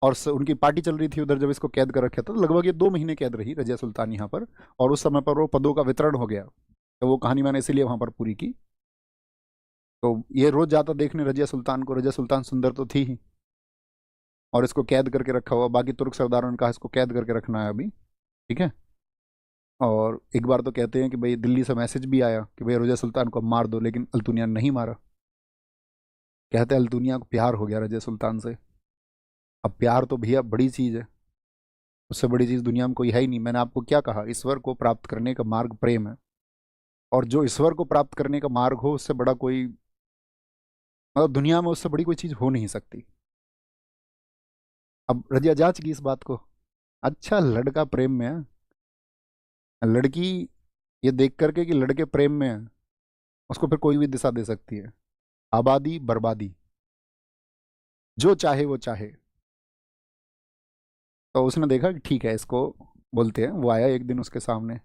और उनकी पार्टी चल रही थी उधर जब इसको कैद कर रखा था। तो लगभग ये 2 महीने कैद रही रजिया सुल्तान यहाँ पर, और उस समय पर वो पदों का वितरण हो गया। तो वो कहानी मैंने इसीलिए वहां पर पूरी की। तो ये रोज जाता देखने रजिया सुल्तान को। रजिया सुल्तान सुंदर तो थी ही, और इसको कैद करके रखा हुआ। बाकी तुर्क सरदारों ने कहा इसको कैद करके रखना है अभी, ठीक है। और एक बार तो कहते हैं कि भाई दिल्ली से मैसेज भी आया कि भाई रजिया सुल्तान को मार दो, लेकिन अल्तुनिया ने नहीं मारा। कहते हैं अल्तुनिया को प्यार हो गया रजिया सुल्तान से। अब प्यार तो भैया बड़ी चीज है, उससे बड़ी चीज दुनिया में कोई है ही नहीं। मैंने आपको क्या कहा, ईश्वर को प्राप्त करने का मार्ग प्रेम है, और जो ईश्वर को प्राप्त करने का मार्ग हो उससे बड़ा कोई, मतलब दुनिया में उससे बड़ी कोई चीज हो नहीं सकती। अब रजिया जांच की इस बात को। अच्छा, लड़का प्रेम में है, लड़की ये देख करके कि लड़के प्रेम में है, उसको फिर कोई भी दिशा दे सकती है। आबादी बर्बादी, जो चाहे वो चाहे। तो उसने देखा कि ठीक है इसको बोलते हैं। वो आया एक दिन उसके सामने,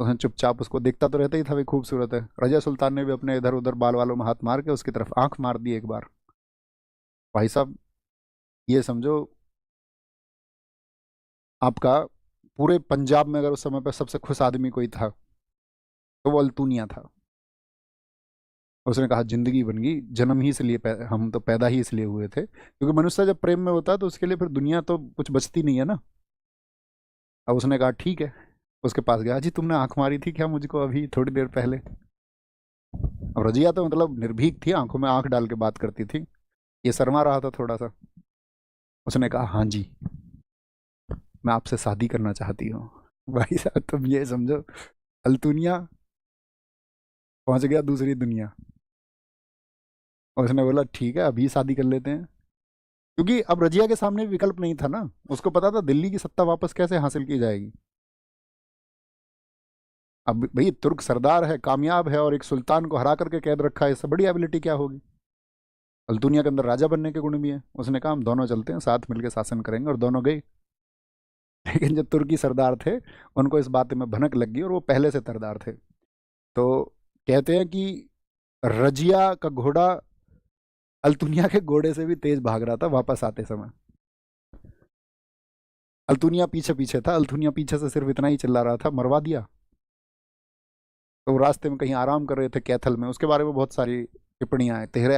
उसने चुपचाप, उसको देखता तो रहता ही था, भी खूबसूरत है। रजिया सुल्तान ने भी अपने इधर उधर बाल वालों में हाथ मार के उसकी तरफ आंख मार दी एक बार। भाई साहब, ये समझो आपका पूरे पंजाब में अगर उस समय पर सबसे खुश आदमी कोई था तो वो अल्तुनिया था। उसने कहा जिंदगी बन गई, जन्म ही इसलिए हम तो पैदा ही इसलिए हुए थे, क्योंकि मनुष्य जब प्रेम में होता है तो उसके लिए फिर दुनिया तो कुछ बचती नहीं है ना। अब उसने कहा ठीक है, उसके पास गया। जी तुमने आंख मारी थी क्या मुझको अभी थोड़ी देर पहले? अब रजिया तो मतलब निर्भीक थी, आंखों में आंख डाल के बात करती थी। ये शर्मा रहा था थोड़ा सा। उसने कहा हाँ जी, मैं आपसे शादी करना चाहती हूँ। भाई साहब तुम ये समझो, अल्तुनिया पहुंच गया दूसरी दुनिया। और उसने बोला ठीक है अभी शादी कर लेते हैं, क्योंकि अब रजिया के सामने विकल्प नहीं था ना। उसको पता था दिल्ली की सत्ता वापस कैसे हासिल की जाएगी। अब भाई तुर्क सरदार है, कामयाब है, और एक सुल्तान को हरा करके कैद रखा है, इससे बड़ी एबिलिटी क्या होगी। अल्तुनिया के अंदर राजा बनने के गुण भी है। उसने कहा हम दोनों चलते हैं, साथ मिलकर शासन करेंगे, और दोनों गए। लेकिन जो तुर्की सरदार थे उनको इस बात में भनक लग गई, और वो पहले से सरदार थे। तो कहते हैं कि रजिया का घोड़ा अल्तुनिया के घोड़े से भी तेज भाग रहा था वापस आते समय। अल्तुनिया पीछे पीछे था, अल्तुनिया पीछे से सिर्फ इतना ही चिल्ला रहा था मरवा दिया। तो वो रास्ते में कहीं आराम कर रहे थे कैथल में, उसके बारे में बहुत सारी टिप्पणियां हैं। तेरह